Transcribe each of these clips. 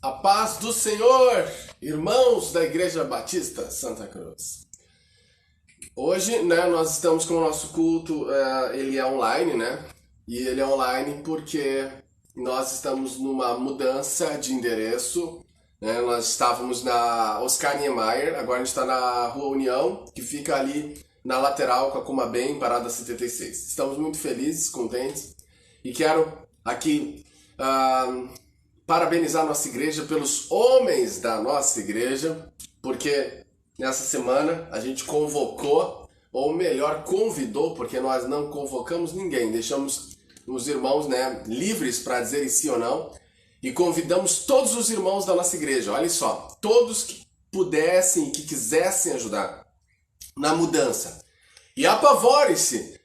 A paz do Senhor, irmãos da Igreja Batista Santa Cruz. Hoje, nós estamos com o nosso culto, ele é online, E ele é online porque nós estamos numa mudança de endereço, Nós estávamos na Oscar Niemeyer, agora a gente está na Rua União, que fica ali na lateral com a Comabem, Parada 76. Estamos muito felizes, contentes, e quero aqui parabenizar a nossa igreja pelos homens da nossa igreja, porque nessa semana a gente convocou, ou melhor, convidou, porque nós não convocamos ninguém, deixamos os irmãos livres para dizerem sim ou não, e convidamos todos os irmãos da nossa igreja, olha só, todos que pudessem e que quisessem ajudar na mudança. E apavore-se,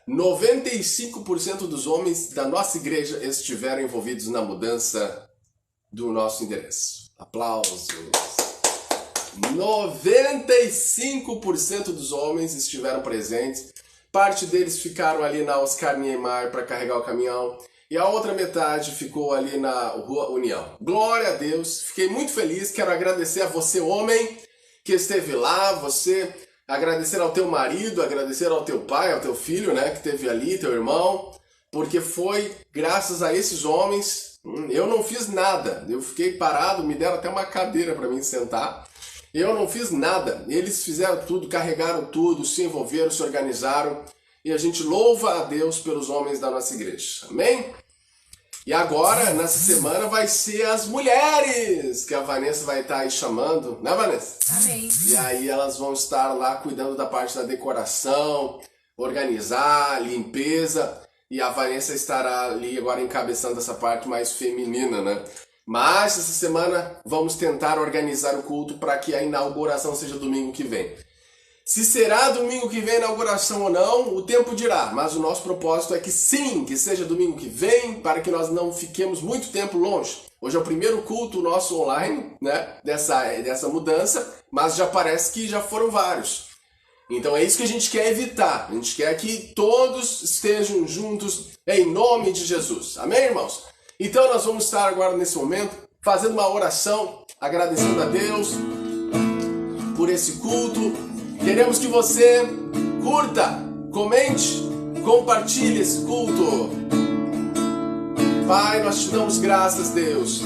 95% dos homens da nossa igreja estiveram envolvidos na mudança do nosso endereço. Aplausos. 95% dos homens estiveram presentes. Parte deles ficaram ali na Oscar Niemeyer para carregar o caminhão. E a outra metade ficou ali na Rua União. Glória a Deus. Fiquei muito feliz. Quero agradecer a você, homem, que esteve lá. Agradecer ao teu marido, agradecer ao teu pai, ao teu filho, que esteve ali, teu irmão. Porque foi graças a esses homens. Eu não fiz nada. Eu fiquei parado, me deram até uma cadeira para mim sentar. Eu não fiz nada. Eles fizeram tudo, carregaram tudo, se envolveram, se organizaram. E a gente louva a Deus pelos homens da nossa igreja. Amém? E agora, nessa semana, vai ser as mulheres, que a Vanessa vai estar aí chamando. Né, Vanessa? Amém. E aí elas vão estar lá cuidando da parte da decoração, organizar, limpeza. E a Vanessa estará ali agora encabeçando essa parte mais feminina, Mas essa semana vamos tentar organizar o culto para que a inauguração seja domingo que vem. Se será domingo que vem a inauguração ou não, o tempo dirá. Mas o nosso propósito é que sim, que seja domingo que vem, para que nós não fiquemos muito tempo longe. Hoje é o primeiro culto nosso online, dessa mudança, mas já parece que já foram vários. Então é isso que a gente quer evitar. A gente quer que todos estejam juntos em nome de Jesus. Amém, irmãos? Então nós vamos estar agora nesse momento fazendo uma oração, agradecendo a Deus por esse culto. Queremos que você curta, comente, compartilhe esse culto. Pai, nós te damos graças, Deus,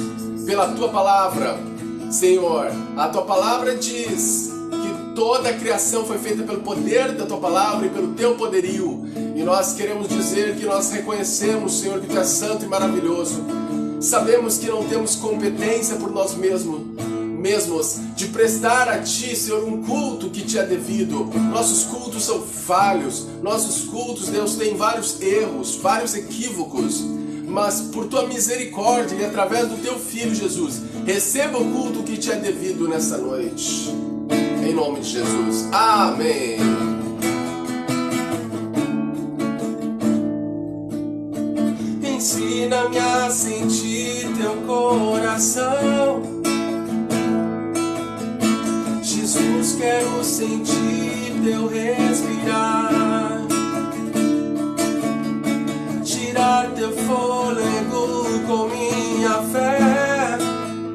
pela tua palavra. Senhor, a tua palavra diz que toda a criação foi feita pelo poder da tua palavra e pelo teu poderio. E nós queremos dizer que nós reconhecemos, Senhor, que tu és santo e maravilhoso. Sabemos que não temos competência por nós mesmos de prestar a Ti, Senhor, um culto que Te é devido. Nossos cultos são falhos, nossos cultos, Deus, têm vários erros, vários equívocos, mas por Tua misericórdia e através do Teu Filho Jesus, receba o culto que Te é devido nessa noite, em nome de Jesus, amém. Ensina-me a sentir Teu coração, Jesus, quero sentir Teu respirar, tirar Teu fôlego com minha fé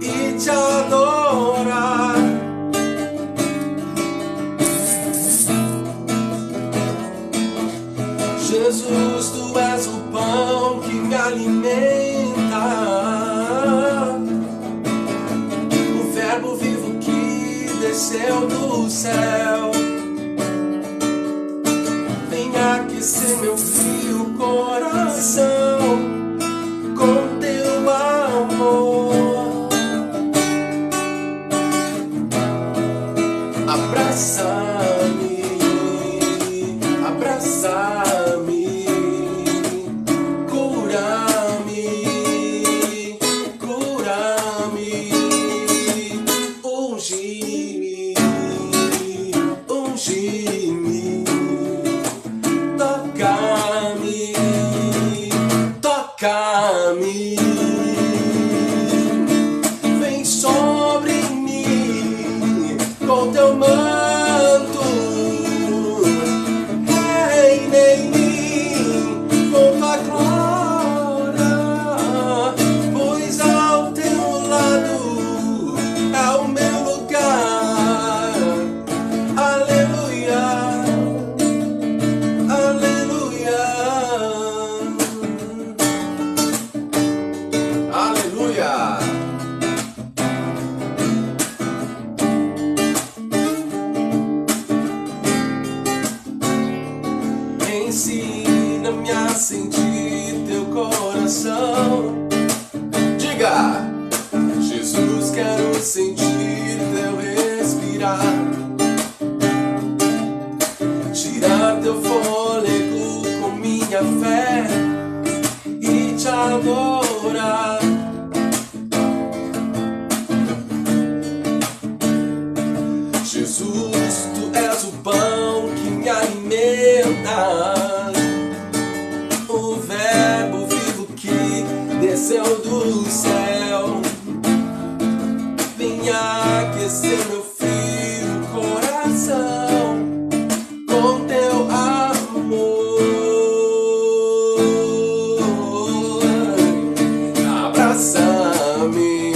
e Te adorar. Jesus, Tu és o pão que me alimenta, o verbo vivo que desceu do céu. do céu, venha aquecer meu frio coração com teu amor. Abraça-me,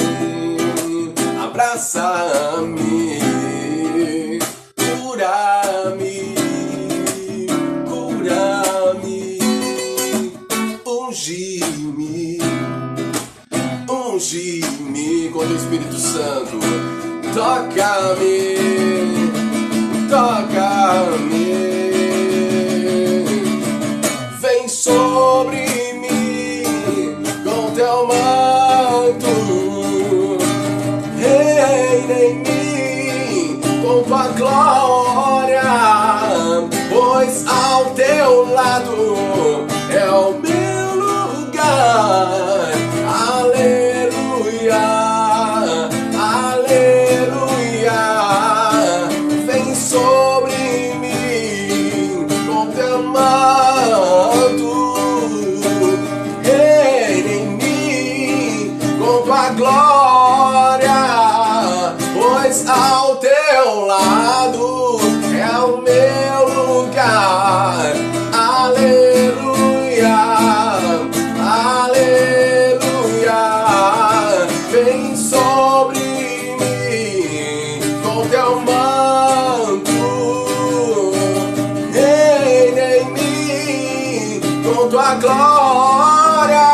abraça-me, cura-me, cura-me, unge-me, unge-me com teu Espírito Santo. Toca-me, toca-me, vem sobre mim com teu manto, reina em mim com tua glória, pois ao teu lado é o meu lugar. Aleluia, aleluia, vem sobre mim com teu manto, reina em mim com tua glória, pois ao teu lado é o meu lugar. Aleluia, aleluia, vem sobre mim com teu manto, reina em mim com tua glória,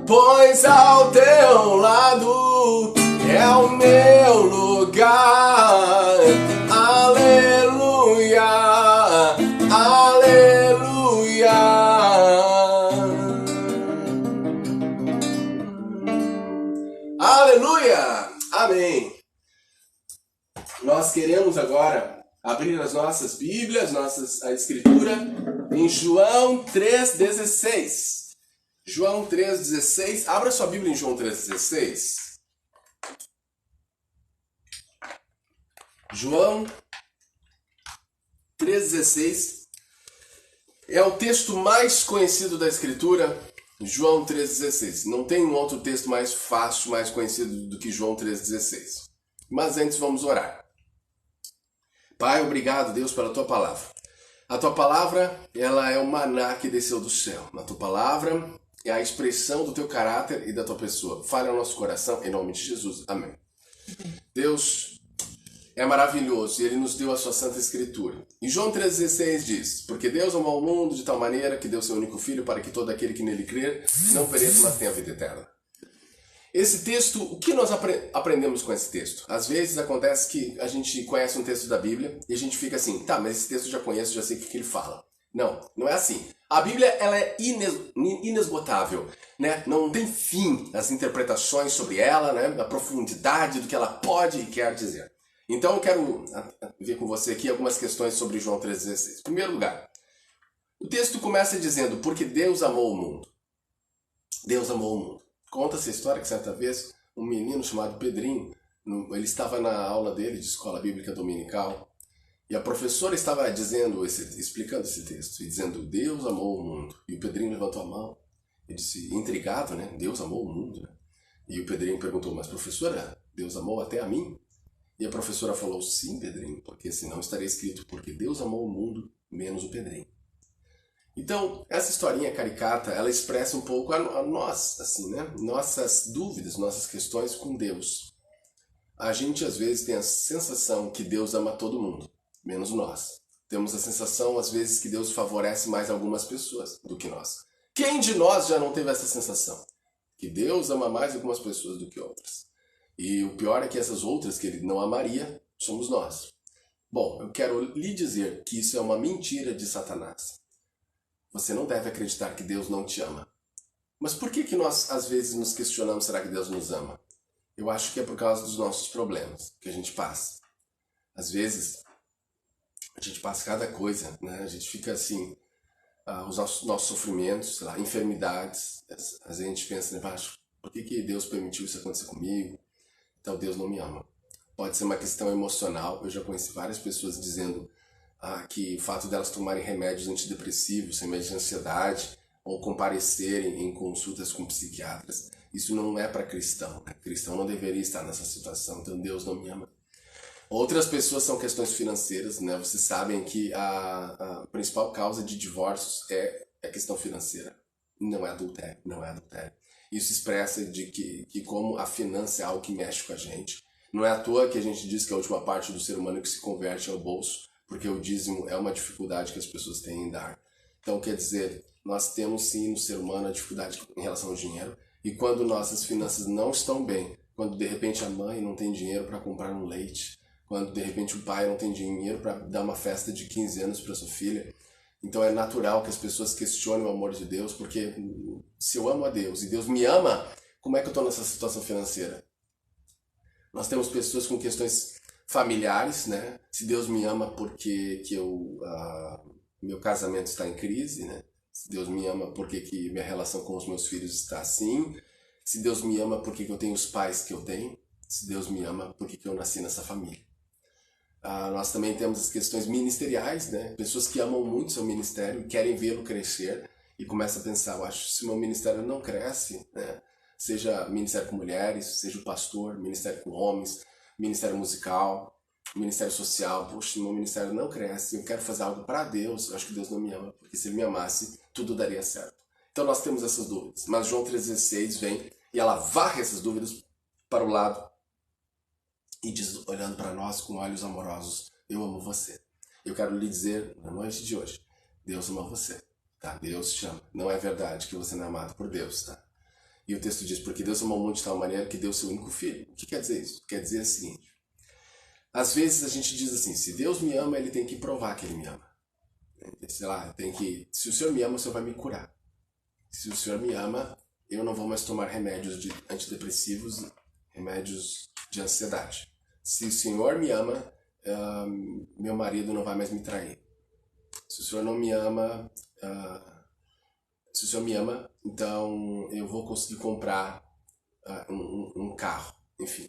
pois ao teu lado é o meu lugar. Aleluia, aleluia. Aleluia! Amém! Nós queremos agora abrir as nossas Bíblias, a Escritura, em João 3,16. João 3,16. Abra sua Bíblia em João 3,16. João 3,16 é o texto mais conhecido da Escritura. João 3,16. Não tem um outro texto mais fácil, mais conhecido do que João 3,16. Mas antes vamos orar. Pai, obrigado, Deus, pela tua palavra. A tua palavra, ela é o maná que desceu do céu. A tua palavra é a expressão do teu caráter e da tua pessoa. Fale ao nosso coração, em nome de Jesus. Amém. Deus é maravilhoso e Ele nos deu a sua Santa Escritura. E João 3,16 diz: porque Deus amou o mundo de tal maneira que deu seu único Filho para que todo aquele que nele crer não pereça, mas tenha vida eterna. Esse texto, o que nós aprendemos com esse texto? Às vezes acontece que a gente conhece um texto da Bíblia e a gente fica assim, tá, mas esse texto eu já conheço, já sei o que ele fala. Não, não é assim. A Bíblia, ela é inesgotável, né? Não tem fim as interpretações sobre ela, né? A profundidade do que ela pode e quer dizer. Então eu quero ver com você aqui algumas questões sobre João 3,16. Em primeiro lugar, o texto começa dizendo, porque Deus amou o mundo. Deus amou o mundo. Conta essa história que certa vez um menino chamado Pedrinho, ele estava na aula dele de escola bíblica dominical e a professora estava explicando esse texto e dizendo, Deus amou o mundo. E o Pedrinho levantou a mão e disse, intrigado, né? Deus amou o mundo, né? E o Pedrinho perguntou, mas professora, Deus amou até a mim? E a professora falou, sim, Pedrinho, porque senão estaria escrito, porque Deus amou o mundo, menos o Pedrinho. Então, essa historinha caricata, ela expressa um pouco a nós, assim, né? Nossas dúvidas, nossas questões com Deus. A gente, às vezes, tem a sensação que Deus ama todo mundo, menos nós. Temos a sensação, às vezes, que Deus favorece mais algumas pessoas do que nós. Quem de nós já não teve essa sensação? Que Deus ama mais algumas pessoas do que outras. E o pior é que essas outras que Ele não amaria, somos nós. Bom, eu quero lhe dizer que isso é uma mentira de Satanás. Você não deve acreditar que Deus não te ama. Mas por que nós, às vezes, nos questionamos, será que Deus nos ama? Eu acho que é por causa dos nossos problemas que a gente passa. Às vezes, a gente passa cada coisa, né? A gente fica assim, os nossos sofrimentos, sei lá, enfermidades. Às vezes a gente pensa, né, por que Deus permitiu isso acontecer comigo? Então Deus não me ama. Pode ser uma questão emocional. Eu já conheci várias pessoas dizendo que o fato delas tomarem remédios antidepressivos, remédios de ansiedade, ou comparecerem em consultas com psiquiatras. Isso não é para cristão, né? Cristão não deveria estar nessa situação, então Deus não me ama. Outras pessoas são questões financeiras, né? Vocês sabem que a principal causa de divórcios é a questão financeira. Não é adultério, não é adultério. Isso expressa de que como a finança é algo que mexe com a gente. Não é à toa que a gente diz que a última parte do ser humano que se converte é o bolso, porque o dízimo é uma dificuldade que as pessoas têm em dar. Então, quer dizer, nós temos sim no ser humano a dificuldade em relação ao dinheiro, e quando nossas finanças não estão bem, quando de repente a mãe não tem dinheiro para comprar um leite, quando de repente o pai não tem dinheiro para dar uma festa de 15 anos para sua filha, então é natural que as pessoas questionem o amor de Deus, porque se eu amo a Deus e Deus me ama, como é que eu estou nessa situação financeira? Nós temos pessoas com questões familiares, né? Se Deus me ama porque meu casamento está em crise, né? Se Deus me ama porque que minha relação com os meus filhos está assim. Se Deus me ama porque que eu tenho os pais que eu tenho. Se Deus me ama porque que eu nasci nessa família. Nós também temos as questões ministeriais, né? Pessoas que amam muito seu ministério e querem vê-lo crescer e começam a pensar, eu acho que se o meu ministério não cresce, né? Seja ministério com mulheres, seja o pastor, ministério com homens, ministério musical, ministério social, poxa, meu ministério não cresce, eu quero fazer algo para Deus, eu acho que Deus não me ama, porque se Ele me amasse, tudo daria certo. Então nós temos essas dúvidas, mas João 3,16 vem e ela varre essas dúvidas para o lado e diz, olhando para nós com olhos amorosos, eu amo você. Eu quero lhe dizer, na noite de hoje, Deus ama você, tá? Deus te ama. Não é verdade que você não é amado por Deus, tá? E o texto diz, porque Deus amou o mundo de tal maneira que deu seu único filho. O que quer dizer isso? Quer dizer o seguinte, às vezes a gente diz assim, se Deus me ama, Ele tem que provar que Ele me ama. Sei lá, se o Senhor me ama, o Senhor vai me curar. Se o Senhor me ama, eu não vou mais tomar remédios antidepressivos, remédios de ansiedade. Se o Senhor me ama, meu marido não vai mais me trair. Se o Senhor não me ama, se o Senhor me ama, então eu vou conseguir comprar um carro, enfim.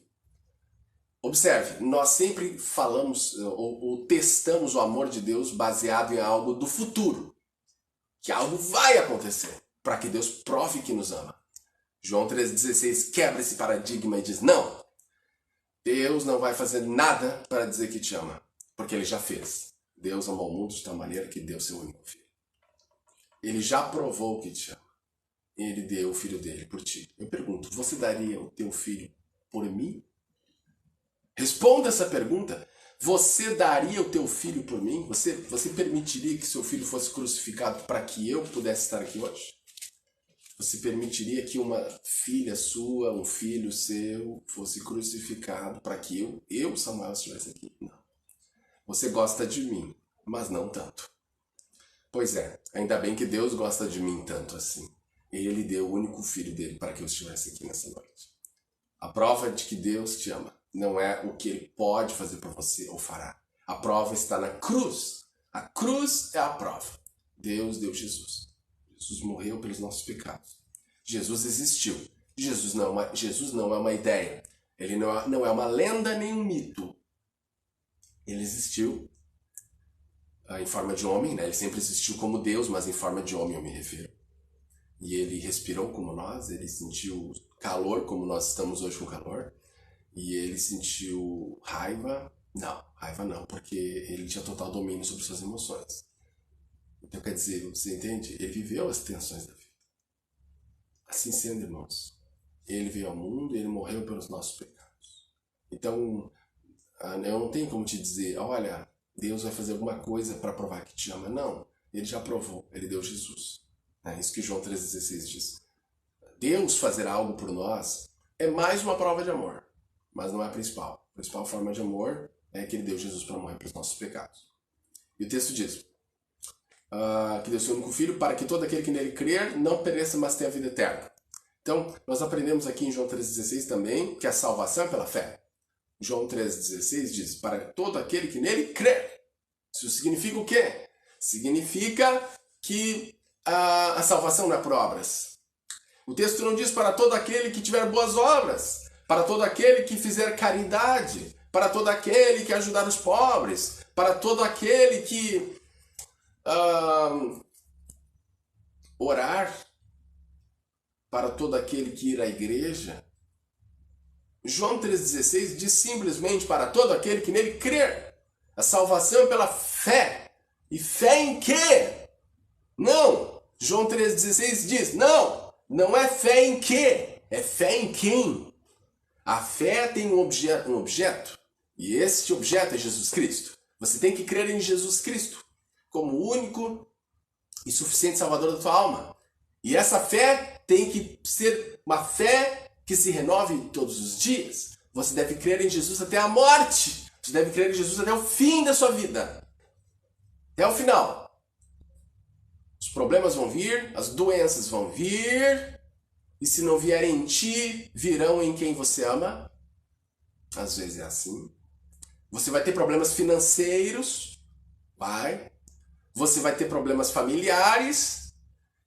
Observe, nós sempre falamos ou testamos o amor de Deus baseado em algo do futuro, que algo vai acontecer, para que Deus prove que nos ama. João 3,16 quebra esse paradigma e diz, não, Deus não vai fazer nada para dizer que te ama, porque Ele já fez. Deus amou o mundo de tal maneira que deu seu único filho. Ele já provou que te ama. Ele deu o filho dele por ti. Eu pergunto, você daria o teu filho por mim? Responda essa pergunta. Você daria o teu filho por mim? Você permitiria que seu filho fosse crucificado para que eu pudesse estar aqui hoje? Você permitiria que uma filha sua, um filho seu, fosse crucificado para que eu, Samuel, estivesse aqui? Não. Você gosta de mim, mas não tanto. Pois é, ainda bem que Deus gosta de mim tanto assim. Ele deu o único filho dele para que eu estivesse aqui nessa noite. A prova de que Deus te ama não é o que Ele pode fazer por você ou fará. A prova está na cruz. A cruz é a prova. Deus deu Jesus. Jesus morreu pelos nossos pecados. Jesus existiu. Jesus não é uma ideia. Ele não é uma lenda nem um mito. Ele existiu em forma de homem, né? Ele sempre existiu como Deus, mas em forma de homem eu me refiro. E ele respirou como nós, ele sentiu calor como nós estamos hoje com calor. E ele sentiu raiva. Não, raiva não, porque ele tinha total domínio sobre suas emoções. Então quer dizer, você entende? Ele viveu as tensões da vida. Assim sendo, irmãos, ele veio ao mundo e ele morreu pelos nossos pecados. Então, eu não tenho como te dizer, olha, Deus vai fazer alguma coisa para provar que te ama. Não, ele já provou, ele deu Jesus. É isso que João 3,16 diz. Deus fazer algo por nós é mais uma prova de amor, mas não é a principal. A principal forma de amor é que ele deu Jesus para morrer pelos nossos pecados. E o texto diz, que deu seu único filho para que todo aquele que nele crer não pereça, mas tenha a vida eterna. Então, nós aprendemos aqui em João 3,16 também que a salvação é pela fé. João 3,16 diz, para todo aquele que nele crer. Isso significa o quê? Significa que a salvação não é por obras. O texto não diz para todo aquele que tiver boas obras, para todo aquele que fizer caridade, para todo aquele que ajudar os pobres, para todo aquele que orar para todo aquele que ir à igreja, João 3,16 diz simplesmente para todo aquele que nele crer. A salvação é pela fé. E fé em quê? Não. João 3,16 diz, não é fé em quê? É fé em quem? A fé tem um objeto. E este objeto é Jesus Cristo. Você tem que crer em Jesus Cristo como o único e suficiente Salvador da tua alma. E essa fé tem que ser uma fé que se renove todos os dias. Você deve crer em Jesus até a morte. Você deve crer em Jesus até o fim da sua vida. Até o final. Os problemas vão vir, as doenças vão vir. E se não vierem em ti, virão em quem você ama. Às vezes é assim. Você vai ter problemas financeiros. Vai. Você vai ter problemas familiares.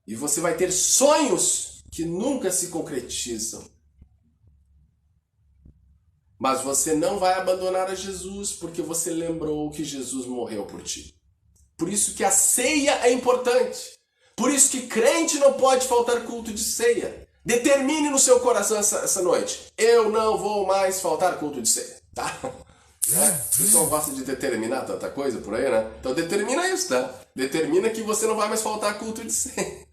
E você vai ter sonhos que nunca se concretizam. Mas você não vai abandonar a Jesus porque você lembrou que Jesus morreu por ti. Por isso que a ceia é importante. Por isso que crente não pode faltar culto de ceia. Determine no seu coração essa noite. Eu não vou mais faltar culto de ceia, tá? O pessoal gosta de determinar tanta coisa por aí, né? Então determina isso, tá? Determina que você não vai mais faltar culto de ceia.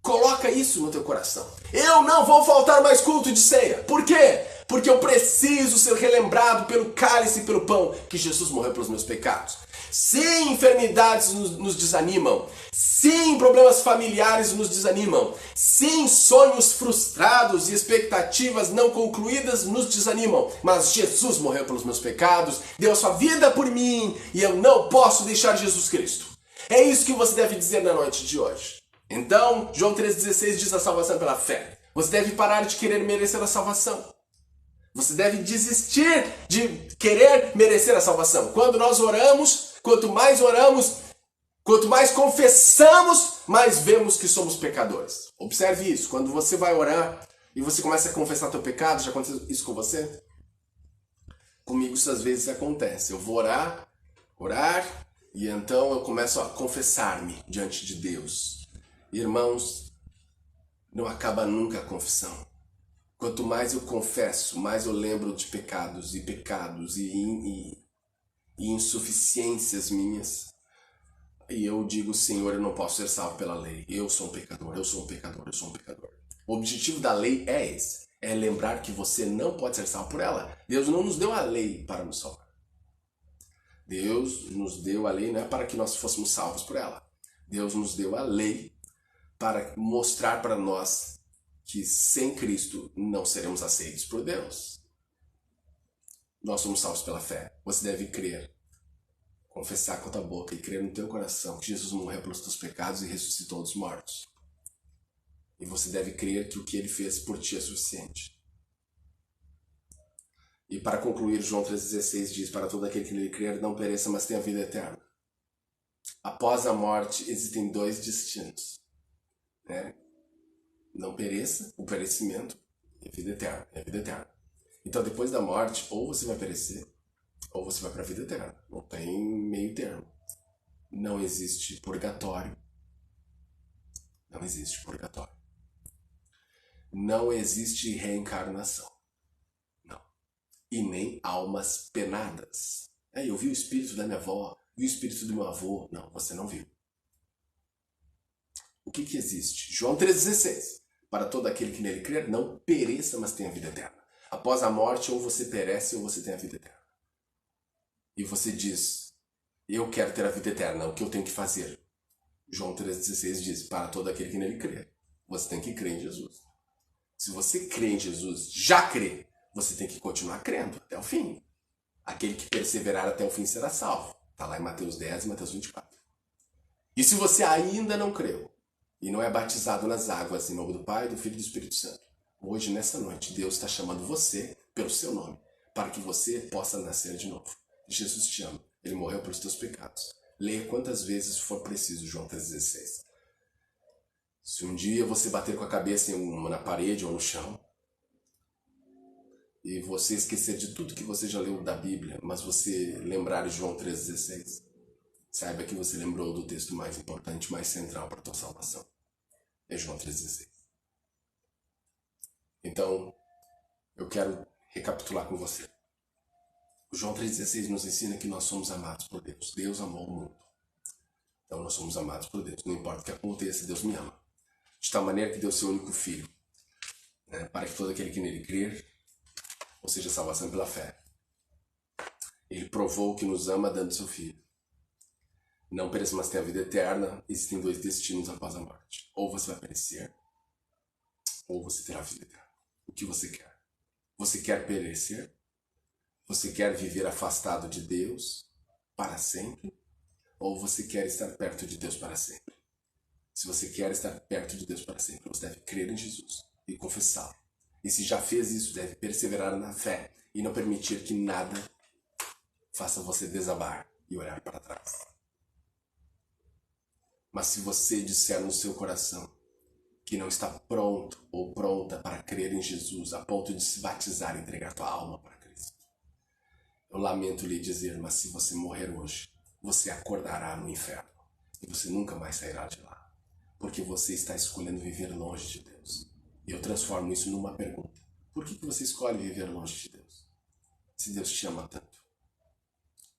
Coloca isso no teu coração. Eu não vou faltar mais culto de ceia. Por quê? Porque eu preciso ser relembrado pelo cálice e pelo pão que Jesus morreu pelos meus pecados. Sim, enfermidades nos desanimam. Sim, problemas familiares nos desanimam. Sim, sonhos frustrados e expectativas não concluídas nos desanimam. Mas Jesus morreu pelos meus pecados, deu a sua vida por mim e eu não posso deixar Jesus Cristo. É isso que você deve dizer na noite de hoje. Então, João 3,16 diz a salvação pela fé. Você deve parar de querer merecer a salvação. Você deve desistir de querer merecer a salvação. Quando nós oramos, quanto mais confessamos, mais vemos que somos pecadores. Observe isso. Quando você vai orar e você começa a confessar teu pecado, já aconteceu isso com você? Comigo isso às vezes acontece. Eu vou orar, e então eu começo a confessar-me diante de Deus. Irmãos, não acaba nunca a confissão. Quanto mais eu confesso, mais eu lembro de pecados e insuficiências minhas. E eu digo, Senhor, eu não posso ser salvo pela lei. Eu sou um pecador, eu sou um pecador, eu sou um pecador. O objetivo da lei é esse. É lembrar que você não pode ser salvo por ela. Deus não nos deu a lei para nos salvar. Deus nos deu a lei não é para que nós fôssemos salvos por ela. Deus nos deu a lei para mostrar para nós que sem Cristo não seremos aceitos por Deus. Nós somos salvos pela fé. Você deve crer, confessar com a tua boca e crer no teu coração que Jesus morreu pelos teus pecados e ressuscitou dos mortos. E você deve crer que o que ele fez por ti é suficiente. E para concluir, João 3,16 diz, para todo aquele que nele crer não pereça, mas tenha vida eterna. Após a morte existem dois destinos, né? Não pereça, o perecimento, e a vida eterna, é a vida eterna. Então depois da morte, ou você vai perecer, ou você vai para a vida eterna. Não tem meio termo. Não existe purgatório. Não existe purgatório. Não existe reencarnação. Não. E nem almas penadas. Eu vi o espírito da minha avó, vi o espírito do meu avô. Não, você não viu. O que existe? João 3,16. Para todo aquele que nele crer, não pereça, mas tenha vida eterna. Após a morte, ou você perece, ou você tem a vida eterna. E você diz, eu quero ter a vida eterna, o que eu tenho que fazer? João 3,16 diz, para todo aquele que nele crer, você tem que crer em Jesus. Se você crê em Jesus, já crê, você tem que continuar crendo até o fim. Aquele que perseverar até o fim será salvo. Está lá em Mateus 10 e Mateus 24. E se você ainda não creu, e não é batizado nas águas, em nome do Pai, do Filho e do Espírito Santo, hoje, nessa noite, Deus está chamando você pelo seu nome, para que você possa nascer de novo. Jesus te ama. Ele morreu pelos teus pecados. Leia quantas vezes for preciso, João 3,16. Se um dia você bater com a cabeça na parede ou no chão, e você esquecer de tudo que você já leu da Bíblia, mas você lembrar de João 3,16, saiba que você lembrou do texto mais importante, mais central para a tua salvação. É João 3,16. Então, eu quero recapitular com você. O João 3,16 nos ensina que nós somos amados por Deus. Deus amou o mundo. Então nós somos amados por Deus. Não importa o que aconteça, Deus me ama. De tal maneira que deu seu único filho, né, para que todo aquele que nele crer, ou seja, salvação pela fé. Ele provou que nos ama dando seu filho. Não pereça, mas tem a vida eterna. Existem dois destinos após a morte. Ou você vai perecer, ou você terá a vida eterna. O que você quer? Você quer perecer? Você quer viver afastado de Deus para sempre? Ou você quer estar perto de Deus para sempre? Se você quer estar perto de Deus para sempre, você deve crer em Jesus e confessá-lo. E se já fez isso, deve perseverar na fé e não permitir que nada faça você desabar e olhar para trás. Mas se você disser no seu coração que não está pronto ou pronta para crer em Jesus a ponto de se batizar e entregar tua alma para Cristo, eu lamento lhe dizer, mas se você morrer hoje, você acordará no inferno e você nunca mais sairá de lá, porque você está escolhendo viver longe de Deus. E eu transformo isso numa pergunta. Por que você escolhe viver longe de Deus? Se Deus te ama tanto.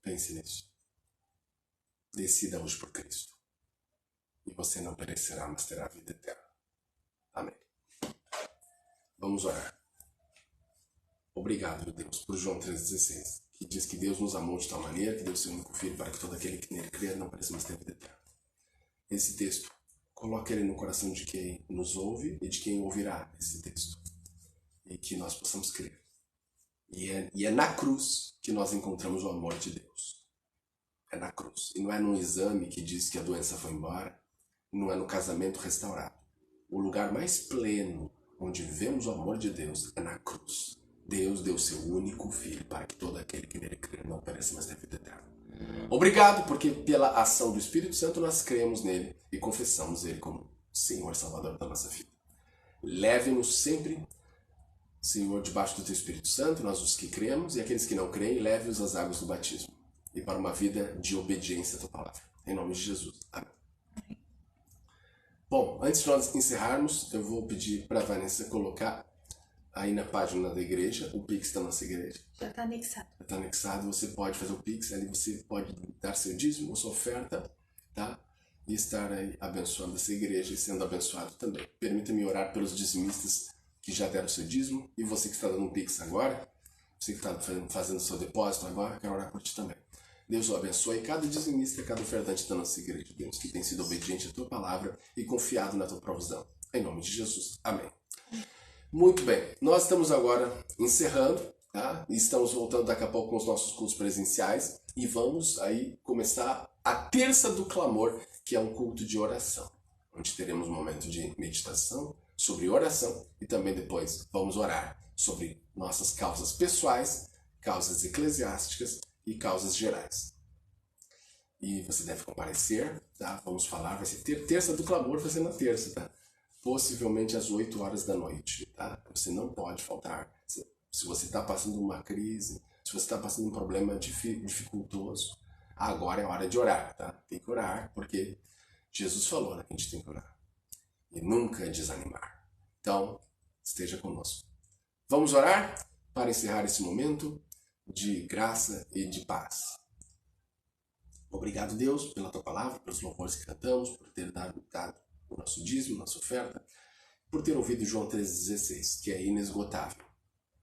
Pense nisso. Decida hoje por Cristo. E você não perecerá, mas terá a vida eterna. Amém. Vamos orar. Obrigado, Deus, por João 3,16, que diz que Deus nos amou de tal maneira que deu seu único filho para que todo aquele que nele crer não pereça, mas tenha vida eterna. Esse texto, coloque ele no coração de quem nos ouve e de quem ouvirá esse texto. E que nós possamos crer. E é na cruz que nós encontramos o amor de Deus. É na cruz. E não é num exame que diz que a doença foi embora. Não é no casamento restaurado. O lugar mais pleno onde vemos o amor de Deus é na cruz. Deus deu seu único filho para que todo aquele que nele crer não pereça, mas tenha vida eterna. Obrigado, porque pela ação do Espírito Santo nós cremos nele e confessamos ele como Senhor Salvador da nossa vida. Leve-nos sempre, Senhor, debaixo do teu Espírito Santo, nós os que cremos, e aqueles que não creem, leve-os às águas do batismo e para uma vida de obediência à tua palavra. Em nome de Jesus. Amém. Bom, antes de nós encerrarmos, eu vou pedir para a Vanessa colocar aí na página da igreja, o Pix da nossa igreja. Já está anexado. Já está anexado, você pode fazer o Pix, ali você pode dar seu dízimo, sua oferta, tá? E estar aí abençoando essa igreja e sendo abençoado também. Permita-me orar pelos dizimistas que já deram seu dízimo, e você que está dando um Pix agora, você que está fazendo seu depósito agora, quero orar por ti também. Deus o abençoe cada dizimista, cada ofertante da nossa igreja. Deus que tem sido obediente à tua palavra e confiado na tua provisão. Em nome de Jesus. Amém. Muito bem, nós estamos agora encerrando, tá? E estamos voltando daqui a pouco com os nossos cultos presenciais e vamos aí começar a terça do clamor, que é um culto de oração, onde teremos um momento de meditação sobre oração e também depois vamos orar sobre nossas causas pessoais, causas eclesiásticas e causas gerais. E você deve comparecer, tá? Vamos falar, vai ser terça do clamor, vai ser na terça, tá? Possivelmente às 8 horas da noite, tá? Você não pode faltar. Se você está passando uma crise, se você está passando um problema dificultoso, agora é hora de orar, tá? Tem que orar, porque Jesus falou, né, que a gente tem que orar. E nunca desanimar. Então, esteja conosco. Vamos orar para encerrar esse momento de graça e de paz. Obrigado, Deus, pela tua palavra, pelos louvores que cantamos, por ter dado o nosso dízimo, nossa oferta, por ter ouvido João 3,16, que é inesgotável.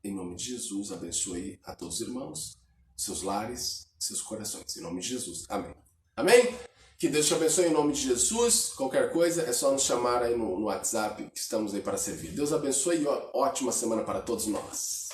Em nome de Jesus, abençoe a todos os irmãos, seus lares, seus corações. Em nome de Jesus. Amém. Amém? Que Deus te abençoe em nome de Jesus. Qualquer coisa é só nos chamar aí no WhatsApp, que estamos aí para servir. Deus abençoe e ótima semana para todos nós.